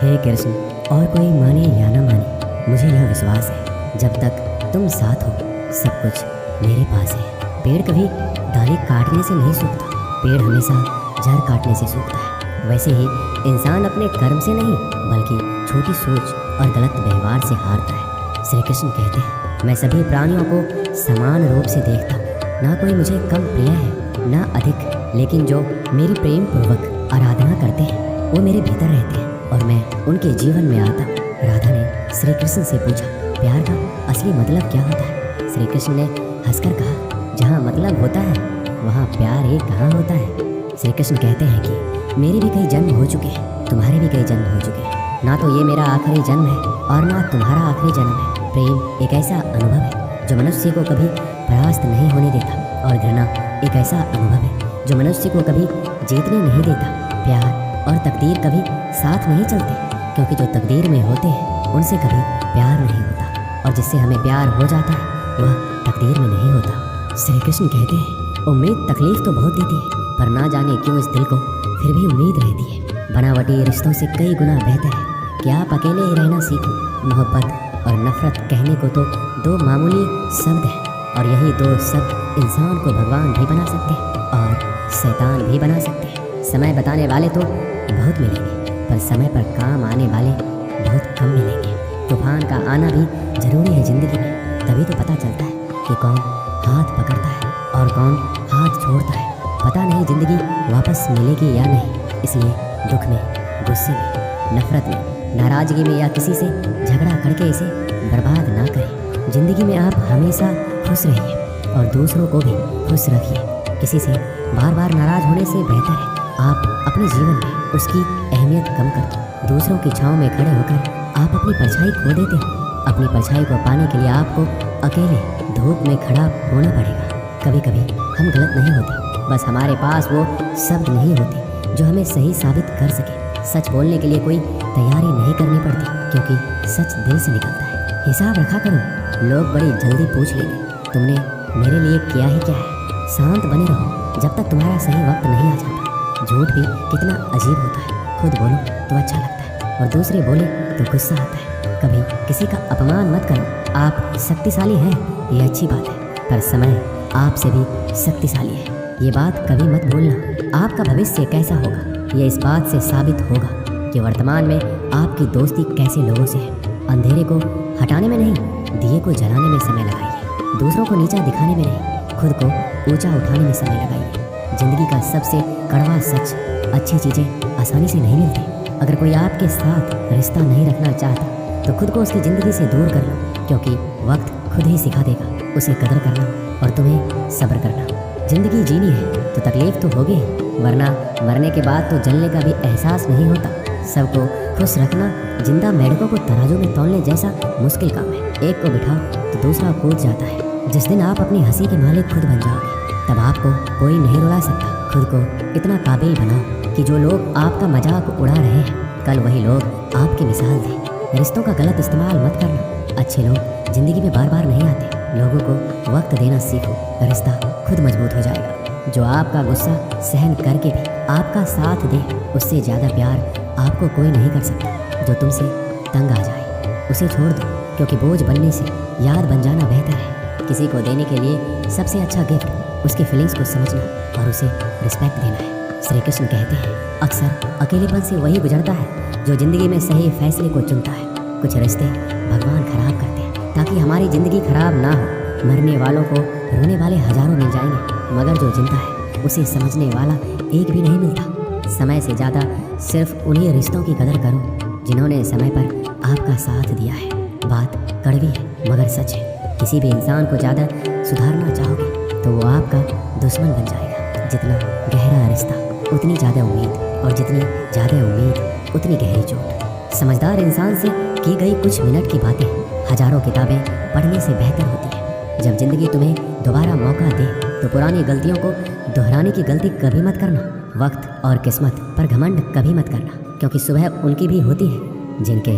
हे कृष्ण, और कोई माने या ना माने, मुझे यह विश्वास है जब तक तुम साथ हो सब कुछ मेरे पास है। पेड़ कभी डाली काटने से नहीं सूखता, पेड़ हमेशा जड़ काटने से सूखता है। वैसे ही इंसान अपने कर्म से नहीं बल्कि छोटी सोच और गलत व्यवहार से हारता है। श्री कृष्ण कहते हैं, मैं सभी प्राणियों को समान रूप से देखता हूँ, ना कोई मुझे कम प्रिय है ना अधिक, लेकिन जो मेरी प्रेम पूर्वक आराधना करते हैं वो मेरे भीतर रहते हैं और मैं उनके जीवन में आता हूँ। राधा ने श्री कृष्ण से पूछा, प्यार का असली मतलब क्या होता है? श्री कृष्ण ने हंसकर कहा, जहाँ मतलब होता है वहाँ प्यार ही कहाँ होता है। श्री कृष्ण कहते हैं कि मेरे भी कई जन्म हो चुके हैं, तुम्हारे भी कई जन्म हो चुके हैं, ना तो ये मेरा आखिरी जन्म है और ना तुम्हारा आखिरी जन्म है। प्रेम एक ऐसा अनुभव है जो मनुष्य को कभी परास्त नहीं होने देता, और घृणा एक ऐसा अनुभव है जो मनुष्य को कभी जीतने नहीं देता। प्यार और तकदीर कभी साथ नहीं चलते, क्योंकि जो तकदीर में होते हैं उनसे कभी प्यार नहीं होता, और जिससे हमें प्यार हो जाता है वह तकदीर में नहीं होता। श्री कृष्ण कहते हैं, उम्मीद तकलीफ तो बहुत देती है, पर ना जाने क्यों इस दिल को फिर भी उम्मीद रहती है। बनावटी रिश्तों से कई गुना बेहतर है कि आप अकेले ही रहना सीखो। मोहब्बत और नफरत कहने को तो दो मामूली शब्द हैं, और यही दो शब्द इंसान को भगवान भी बना सकते हैं और शैतान भी बना सकते हैं। समय बताने वाले तो बहुत मिलेंगे, पर समय पर काम आने वाले बहुत कम मिलेंगे। तूफान का आना भी जरूरी है जिंदगी में, तभी तो पता चलता है कि कौन हाथ पकड़ता है और कौन हाथ छोड़ता है। पता नहीं जिंदगी वापस मिलेगी या नहीं, इसलिए दुख में, गुस्से में, नफरत में, नाराजगी में या किसी से झगड़ा करके इसे बर्बाद ना करें। जिंदगी में आप हमेशा खुश रहिए और दूसरों को भी खुश रखिए। किसी से बार बार नाराज होने से बेहतर है आप अपने जीवन में उसकी अहमियत कम कर दो। दूसरों की छांव में खड़े होकर आप अपनी परछाई खो देते हो। अपनी परछाई को पाने के लिए आपको अकेले धूप में खड़ा होना पड़ेगा। कभी कभी हम गलत नहीं होते, बस हमारे पास वो शब्द नहीं होते जो हमें सही साबित कर सके। सच बोलने के लिए कोई तैयारी नहीं करनी पड़ती, क्योंकि सच दिल से निकलता है। हिसाब रखा करो, लोग बड़ी जल्दी पूछ लेंगे तुमने मेरे लिए किया ही क्या है। शांत बने रहो जब तक तुम्हारा सही वक्त नहीं आ जाता। झूठ भी कितना अजीब होता है, खुद बोलो तो अच्छा लगता है और दूसरे बोले तो गुस्सा आता है। कभी किसी का अपमान मत करो। आप शक्तिशाली हैं ये अच्छी बात है, पर समय आपसे भी शक्तिशाली है, ये बात कभी मत भूलना। आपका भविष्य कैसा होगा ये इस बात से साबित होगा कि वर्तमान में आपकी दोस्ती कैसे लोगों से है। अंधेरे को हटाने में नहीं, दिए को जलाने में समय लगाइए। दूसरों को नीचा दिखाने में नहीं, खुद को ऊंचा उठाने में समय लगाइए। जिंदगी का सबसे कड़वा सच, अच्छी चीज़ें आसानी से नहीं मिलती। अगर कोई आपके साथ रिश्ता नहीं रखना चाहता तो खुद को उसकी ज़िंदगी से दूर कर लो, क्योंकि वक्त खुद ही सिखा देगा उसे कदर करना और तुम्हें सब्र करना। ज़िंदगी जीनी है तो तकलीफ तो होगी, वरना मरने के बाद तो जलने का भी एहसास नहीं होता। सबको खुश रखना जिंदा मेढकों को तराजू में तौलने जैसा मुश्किल काम है। एक को बिठाओ तो दूसरा कूद जाता है। जिस दिन आप अपनी हंसी के मालिक खुद बन जाओगे तब आपको कोई नहीं रुला सकता। खुद को इतना काबिल बनाओ कि जो लोग आपका मजाक उड़ा रहे हैं कल वही लोग आपकी मिसाल दें। रिश्तों का गलत इस्तेमाल मत करना। अच्छे लोग जिंदगी में बार बार नहीं आते। लोगों को वक्त देना सीखो, रिश्ता खुद मजबूत हो जाएगा। जो आपका गुस्सा सहन करके भी आपका साथ दे, उससे ज़्यादा प्यार आपको कोई नहीं कर सकता। जो तुमसे तंग आ जाए उसे छोड़ दो, क्योंकि बोझ बनने से याद बन जाना बेहतर है। किसी को देने के लिए सबसे अच्छा गिफ्ट उसके फीलिंग्स को समझना और उसे रिस्पेक्ट देना है। श्री कृष्ण कहते हैं, अक्सर अकेलेपन से वही गुजरता है जो जिंदगी में सही फैसले को चुनता है। कुछ रिश्ते भगवान खराब करते हैं ताकि हमारी ज़िंदगी खराब ना हो। मरने वालों को रोने वाले हजारों मिल जाएंगे, मगर जो जिंदा है उसे समझने वाला एक भी नहीं मिलता। समय से ज़्यादा सिर्फ उन्हीं रिश्तों की कदर करो जिन्होंने समय पर आपका साथ दिया है। बात कड़वी है मगर सच है। किसी भी इंसान को ज़्यादा सुधारना चाहोगे तो वो आपका दुश्मन बन जाएगा। जितना गहरा रिश्ता उतनी ज़्यादा उम्मीद, और जितनी ज़्यादा उम्मीद उतनी गहरी चोट। समझदार इंसान से की गई कुछ मिनट की बातें हजारों किताबें पढ़ने से बेहतर होती है। जब जिंदगी तुम्हें दोबारा मौका दे तो पुरानी गलतियों को दोहराने की गलती कभी मत करना। वक्त और किस्मत पर घमंड कभी मत करना, क्योंकि सुबह उनकी भी होती है जिनके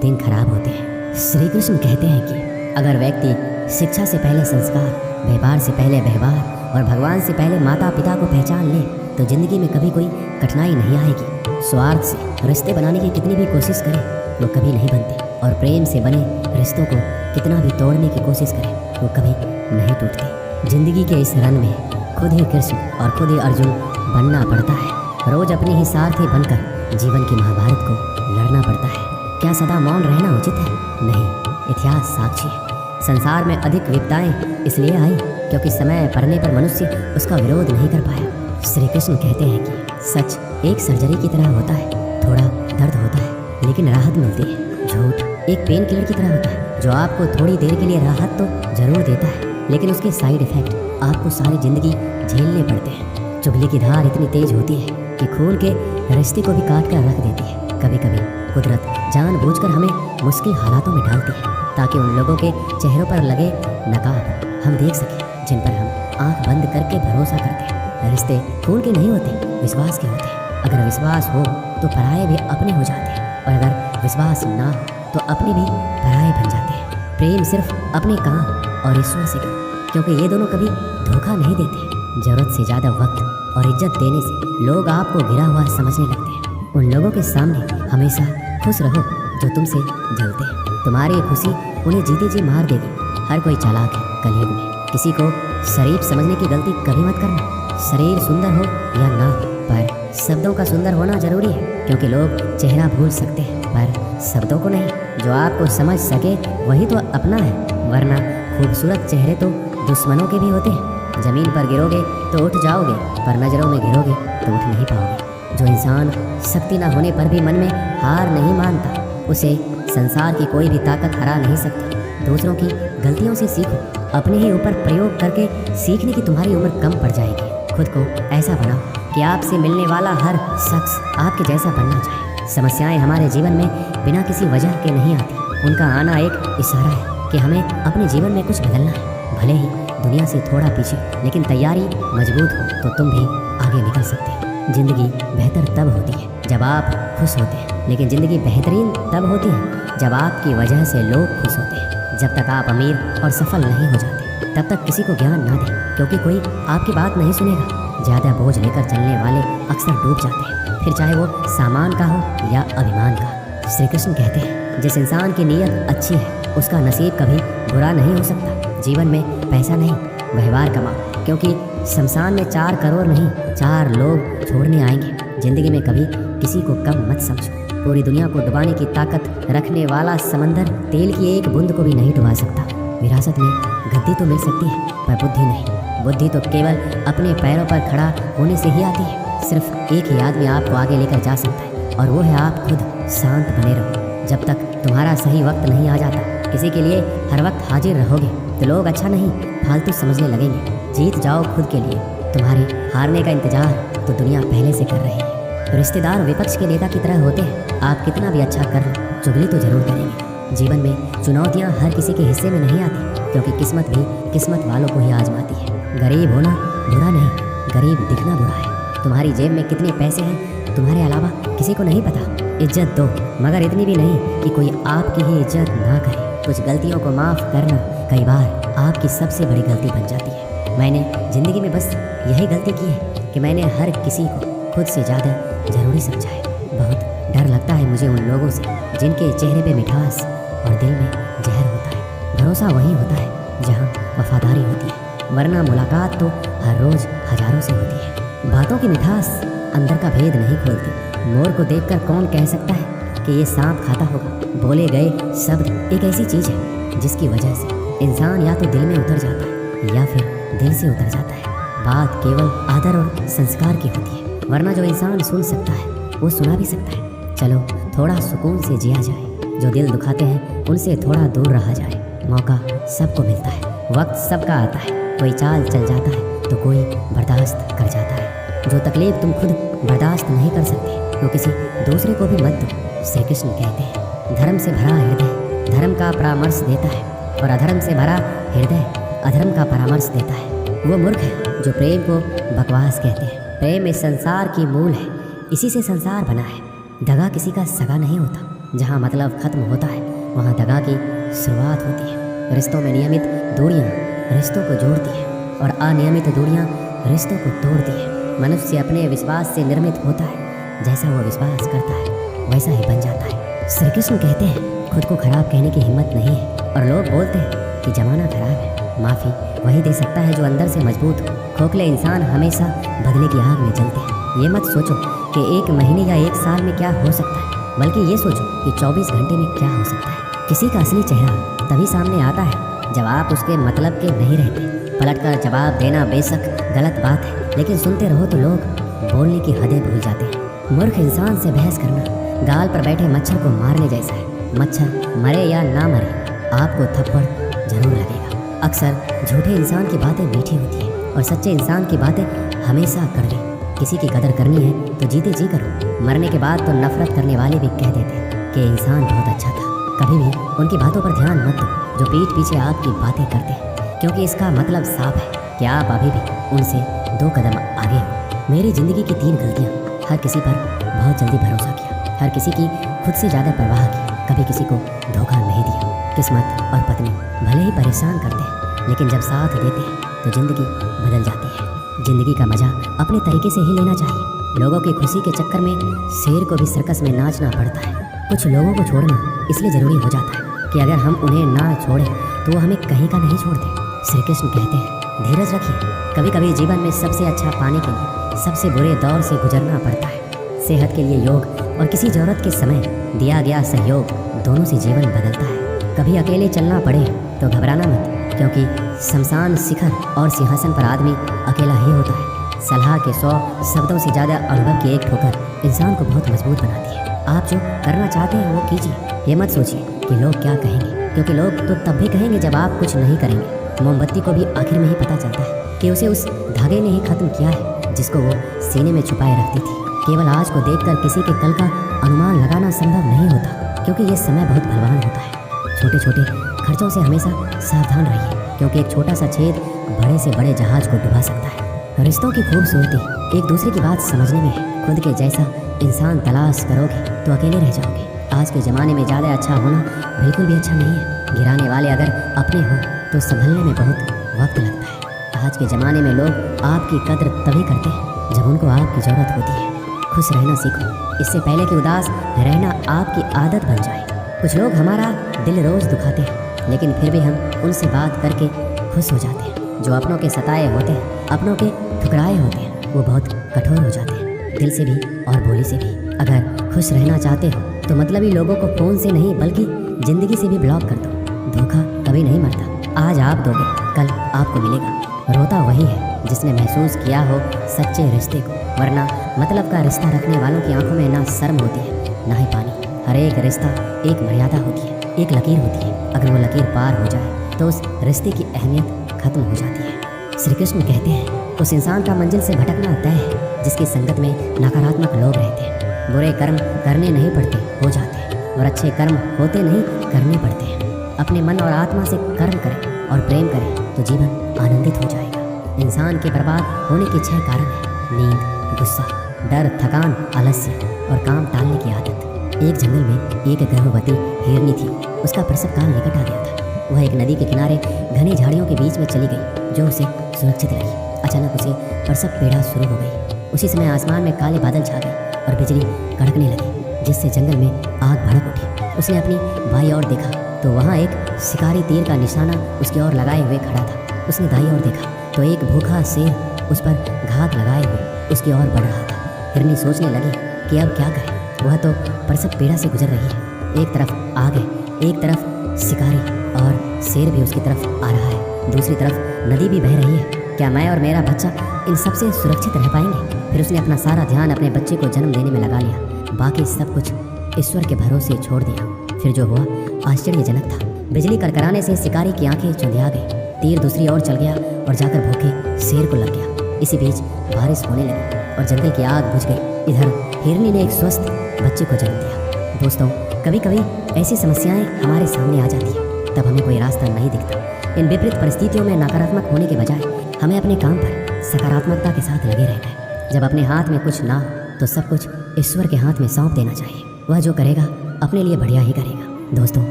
दिन खराब होते हैं। श्री कृष्ण कहते हैं कि अगर व्यक्ति शिक्षा से पहले संस्कार, व्यवहार से पहले व्यवहार और भगवान से पहले माता पिता को पहचान ले तो जिंदगी में कभी कोई कठिनाई नहीं आएगी। स्वार्थ से रिश्ते बनाने की कितनी भी कोशिश करें वो कभी नहीं बनते, और प्रेम से बने रिश्तों को कितना भी तोड़ने की कोशिश करें वो कभी नहीं टूटते। जिंदगी के इस रन में खुद ही कृष्ण और खुद ही अर्जुन बनना पड़ता है। रोज अपने ही सारथी बनकर जीवन की महाभारत को लड़ना पड़ता है। क्या सदा मौन रहना उचित है? नहीं, इतिहास साक्षी है। संसार में अधिक विपदाएं इसलिए आई क्योंकि समय पड़ने पर मनुष्य उसका विरोध नहीं कर पाया। श्री कृष्ण कहते हैं कि सच एक सर्जरी की तरह होता है, थोड़ा दर्द होता है लेकिन राहत मिलती है। झूठ एक पेन किलर की तरह होता है जो आपको थोड़ी देर के लिए राहत तो जरूर देता है लेकिन उसके साइड इफेक्ट आपको सारी जिंदगी झेलने पड़ते हैं। चुगली की धार इतनी तेज होती है कि खून के रिश्ते को भी काट कर रख देती है। कभी कभी कुदरत जानबूझकर हमें मुश्किल हालातों में डालती है ताकि उन लोगों के चेहरों पर लगे नकाब हम देख सकें जिन पर हम आंख बंद करके भरोसा करते हैं। रिश्ते खून के नहीं होते, विश्वास के होते हैं। अगर विश्वास हो तो पराये भी अपने हो जाते हैं और अगर विश्वास ना हो तो अपने भी पराये बन जाते हैं। प्रेम सिर्फ अपने काम और ईश्वर से करो क्योंकि ये दोनों कभी धोखा नहीं देते। जरूरत से ज़्यादा वक्त और इज्जत देने से लोग आपको गिरा हुआ समझने लगते हैं। उन लोगों के सामने हमेशा खुश रहो जो तुमसे जलते हैं। तुम्हारी खुशी उन्हें जीते जी मार देगी। हर कोई चालाक है कलयुग में। किसी को शरीफ समझने की गलती कभी मत करना। शरीर सुंदर हो या ना हो पर शब्दों का सुंदर होना जरूरी है क्योंकि लोग चेहरा भूल सकते हैं पर शब्दों को नहीं। जो आपको समझ सके वही तो अपना है, वरना खूबसूरत चेहरे तो दुश्मनों के भी होते हैं। जमीन पर गिरोगे तो उठ जाओगे पर नजरों में गिरोगे तो उठ नहीं पाओगे। जो इंसान शक्ति न होने पर भी मन में हार नहीं मानता उसे संसार की कोई भी ताकत हरा नहीं सकती। दूसरों की गलतियों से सीखो, अपने ही ऊपर प्रयोग करके सीखने की तुम्हारी उम्र कम पड़ जाएगी। खुद को ऐसा बनाओ कि आपसे मिलने वाला हर शख्स आपके जैसा बनना चाहे। समस्याएं हमारे जीवन में बिना किसी वजह के नहीं आती, उनका आना एक इशारा है कि हमें अपने जीवन में कुछ बदलना है। भले ही दुनिया से थोड़ा पीछे, लेकिन तैयारी मजबूत हो तो तुम भी आगे निकल सकते हो। जिंदगी बेहतर तब होती है जब आप खुश होते हैं, लेकिन ज़िंदगी बेहतरीन तब होती है जब आपकी वजह से लोग खुश होते हैं। जब तक आप अमीर और सफल नहीं हो जाते तब तक किसी को ज्ञान ना दें क्योंकि कोई आपकी बात नहीं सुनेगा। ज़्यादा बोझ लेकर चलने वाले अक्सर डूब जाते हैं, फिर चाहे वो सामान का हो या अभिमान का। श्री कृष्ण कहते हैं जिस इंसान की नीयत अच्छी है उसका नसीब कभी बुरा नहीं हो सकता। जीवन में पैसा नहीं व्यवहार कमाओ क्योंकि शमशान में 4 करोड़ नहीं 4 लोग छोड़ने आएंगे। जिंदगी में कभी किसी को कम मत समझो। पूरी दुनिया को डुबाने की ताकत रखने वाला समंदर तेल की एक बूंद को भी नहीं डुबा सकता। विरासत में गद्दी तो मिल सकती है पर बुद्धि नहीं। बुद्धि तो केवल अपने पैरों पर खड़ा होने से ही आती है। सिर्फ एक ही आदमी आपको आगे लेकर जा सकता है और वो है आप खुद। शांत बने रहो जब तक तुम्हारा सही वक्त नहीं आ जाता। किसी के लिए हर वक्त हाजिर रहोगे तो लोग अच्छा नहीं फालतू समझने लगेंगे। जीत जाओ खुद के लिए, तुम्हारे हारने का इंतजार तो दुनिया पहले से कर रही है। रिश्तेदार विपक्ष के नेता की तरह होते हैं, आप कितना भी अच्छा कर लो चुगली तो जरूर करेंगे। जीवन में चुनौतियां हर किसी के हिस्से में नहीं आती क्योंकि किस्मत भी किस्मत वालों को ही आजमाती है। गरीब होना बुरा नहीं, गरीब दिखना बुरा है। तुम्हारी जेब में कितने पैसे हैं तुम्हारे अलावा किसी को नहीं पता। इज्जत दो मगर इतनी भी नहीं कि कोई आपकी ही इज्जत ना करे। कुछ गलतियों को माफ़ करना कई बार आपकी सबसे बड़ी गलती बन जाती है। मैंने ज़िंदगी में बस यही गलती की है कि मैंने हर किसी को खुद से ज़्यादा ज़रूरी समझा है। बहुत डर लगता है मुझे उन लोगों से जिनके चेहरे पे मिठास और दिल में जहर होता है। भरोसा वही होता है जहाँ वफादारी होती है, वरना मुलाकात तो हर रोज़ हज़ारों से होती है। बातों की मिठास अंदर का भेद नहीं खोलती। मोर को देखकर कौन कह सकता है कि ये सांप खाता होगा। बोले गए शब्द एक ऐसी चीज़ है जिसकी वजह से इंसान या तो दिल में उतर जाता है या फिर दिल से उतर जाता है। बात केवल आदर और संस्कार की होती है, वरना जो इंसान सुन सकता है वो सुना भी सकता है। चलो थोड़ा सुकून से जिया जाए। जो दिल दुखाते हैं उनसे थोड़ा दूर रहा जाए। मौका सबको मिलता है, वक्त सबका आता है। कोई चाल चल जाता है तो कोई बर्दाश्त कर जाता है। जो तकलीफ तुम खुद बर्दाश्त नहीं कर सकते वो किसी दूसरे को भी मत दो। श्री कृष्ण कहते हैं धर्म से भरा हृदय धर्म का परामर्श देता है और अधर्म से भरा हृदय अधर्म का परामर्श देता है। वो मूर्ख है जो प्रेम को बकवास कहते हैं। प्रेम इस संसार की मूल है, इसी से संसार बना है। दगा किसी का सगा नहीं होता। जहाँ मतलब खत्म होता है वहाँ दगा की शुरुआत होती है। रिश्तों में नियमित दूरियाँ रिश्तों को जोड़ती है और अनियमित दूरियाँ रिश्तों को तोड़ती है। मनुष्य अपने विश्वास से निर्मित होता है, जैसा वो विश्वास करता है वैसा ही बन जाता है। श्री कृष्ण कहते हैं खुद को खराब कहने की हिम्मत नहीं है और लोग बोलते हैं कि जमाना खराब है। माफ़ी वही दे सकता है जो अंदर से मजबूत हो। खोखले इंसान हमेशा बदले की आग में जलते हैं। ये मत सोचो कि 1 महीने या 1 साल में क्या हो सकता है, बल्कि ये सोचो कि 24 घंटे में क्या हो सकता है। किसी का असली चेहरा तभी सामने आता है जब आप उसके मतलब के नहीं रहते। पलटकर जवाब देना बेशक गलत बात है, लेकिन सुनते रहो तो लोग बोलने की हदें भूल जाते हैं। मूर्ख इंसान से बहस करना गाल पर बैठे मच्छर को मारने जैसा है। मच्छर मरे या ना मरे आपको थप्पड़ जरूर लगेगा। अक्सर झूठे इंसान की बातें मीठी होती हैं और सच्चे इंसान की बातें हमेशा कड़वी। किसी की कदर करनी है तो जीते जी करो। मरने के बाद तो नफरत करने वाले भी कह देते हैं कि इंसान बहुत अच्छा था। कभी भी उनकी बातों पर ध्यान मत दो जो पीठ पीछे आपकी बातें करते हैं, क्योंकि इसका मतलब साफ है कि आप अभी भी उनसे 2 कदम आगे हो। मेरी ज़िंदगी की 3 गलतियाँ। हर किसी पर बहुत जल्दी भरोसा किया, हर किसी की खुद से ज़्यादा परवाह की, कभी किसी को धोखा नहीं दिया। किस्मत और पत्नी भले ही परेशान करते हैं, लेकिन जब साथ देते हैं तो ज़िंदगी बदल जाती है। ज़िंदगी का मज़ा अपने तरीके से ही लेना चाहिए। लोगों की खुशी के चक्कर में शेर को भी सर्कस में नाचना पड़ता है। कुछ लोगों को छोड़ना इसलिए ज़रूरी हो जाता है कि अगर हम उन्हें ना छोड़ें तो वो हमें कहीं का नहीं छोड़ते। श्री कृष्ण कहते हैं धीरज रखिए। कभी कभी जीवन में सबसे अच्छा पाने के लिए सबसे बुरे दौर से गुजरना पड़ता है। सेहत के लिए योग और किसी ज़रूरत के समय दिया गया सहयोग, दोनों से जीवन बदलता है। कभी अकेले चलना पड़े तो घबराना मत, क्योंकि शमशान शिखर और सिंहासन पर आदमी अकेला ही होता है। सलाह के 100 शब्दों से ज़्यादा अनुभव की एक ठोकर इंसान को बहुत मजबूत बनाती है। आप जो करना चाहते हैं वो कीजिए। ये मत सोचिए कि लोग क्या कहेंगे, क्योंकि लोग तो तब भी कहेंगे जब आप कुछ नहीं करेंगे। मोमबत्ती को भी आखिर में ही पता चलता है कि उसे उस धागे ने ही खत्म किया है जिसको वो सीने में छुपाए रखती थी। केवल आज को देखकर किसी के कल का अनुमान लगाना संभव नहीं होता, क्योंकि ये समय बहुत बलवान होता है। छोटे छोटे खर्चों से हमेशा सावधान रहिए, क्योंकि एक छोटा सा छेद बड़े से बड़े जहाज को डुबा सकता है। रिश्तों की खूबसूरती एक दूसरे की बात समझने में है। खुद के जैसा इंसान तलाश करोगे तो अकेले रह जाओगे। आज के ज़माने में ज़्यादा अच्छा होना बिल्कुल भी अच्छा नहीं है। गिराने वाले अगर अपने हो तो संभलने में बहुत वक्त लगता है। आज के ज़माने में लोग आपकी कद्र तभी करते हैं जब उनको आपकी ज़रूरत होती है। खुश रहना सीखो, इससे पहले कि उदास रहना आपकी आदत बन जाए। कुछ लोग हमारा दिल रोज़ दुखाते हैं, लेकिन फिर भी हम उनसे बात करके खुश हो जाते हैं। जो अपनों के सताए होते हैं, अपनों के ठुकराए होते हैं, वो बहुत कठोर हो जाते हैं, दिल से भी और बोली से भी। अगर खुश रहना चाहते हो तो मतलबी लोगों को फ़ोन से नहीं बल्कि ज़िंदगी से भी ब्लॉक कर दो। धोखा कभी नहीं मरता। आज आप दोगे, कल आपको मिलेगा। रोता वही है जिसने महसूस किया हो सच्चे रिश्ते को, वरना मतलब का रिश्ता रखने वालों की आंखों में ना शर्म होती है ना ही पानी। हर एक रिश्ता एक मर्यादा होती है, एक लकीर होती है। अगर वो लकीर पार हो जाए तो उस रिश्ते की अहमियत खत्म हो जाती है। श्री कृष्ण कहते हैं उस इंसान का मंजिल से भटकना तय है जिसकी संगत में नकारात्मक लोग रहते हैं। बुरे कर्म करने नहीं पड़ते, हो जाते हैं, और अच्छे कर्म होते नहीं, करने पड़ते हैं। अपने मन और आत्मा से कर्म करें और प्रेम करें तो जीवन आनंदित हो जाएगा। इंसान के बर्बाद होने के 6 कारण हैं: नींद, गुस्सा, डर, थकान, आलस्य और काम टालने की आदत। एक जंगल में एक गर्भवती हिरनी थी। उसका प्रसव काल निकट आ गया था। वह एक नदी के किनारे घनी झाड़ियों के बीच में चली गई, जो उसे सुरक्षित लगी। अचानक उसे प्रसव पीड़ा शुरू हो गई। उसी समय आसमान में काले बादल छा गए और बिजली कड़कने लगी, जिससे जंगल में आग भड़क उठी। उसने अपनी बाईं ओर देखा तो वहाँ एक शिकारी तीर का निशाना उसकी ओर लगाए हुए खड़ा था। उसने दाईं ओर देखा तो एक भूखा शेर उस पर घात लगाए हुए उसकी ओर बढ़ रहा था। हिरनी सोचने लगी कि अब क्या करे। वह तो प्रसव पीड़ा से गुजर रही है। एक तरफ आग है, एक तरफ शिकारी, और शेर भी उसकी तरफ आ रहा है। दूसरी तरफ नदी भी बह रही है। क्या मैं और मेरा बच्चा इन सबसे सुरक्षित रह पाएंगे? फिर उसने अपना सारा ध्यान अपने बच्चे को जन्म देने में लगा लिया। बाकी सब कुछ ईश्वर के भरोसे छोड़ दिया। फिर जो हुआ आश्चर्यजनक था। बिजली करकराने से शिकारी की आंखें चुंधिया गई। तीर दूसरी ओर चल गया और जाकर भूखे शेर को लग गया। इसी बीच बारिश होने लगी और जंगल की आग बुझ गई। इधर हिरनी ने एक स्वस्थ बच्चे को जन्म दिया। दोस्तों, कभी कभी ऐसी समस्याएं हमारे सामने आ जाती हैं, तब हमें कोई रास्ता नहीं दिखता। इन विपरीत परिस्थितियों में नकारात्मक होने के बजाय हमें अपने काम पर सकारात्मकता के साथ लगे रहना है। जब अपने हाथ में कुछ ना हो तो सब कुछ ईश्वर के हाथ में सौंप देना चाहिए। वह जो करेगा अपने लिए बढ़िया ही करेगा। दोस्तों,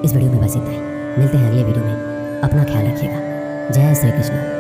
इस वीडियो में बस इतना ही। मिलते हैं अगले वीडियो में। अपना ख्याल रखिएगा। जय श्री कृष्ण।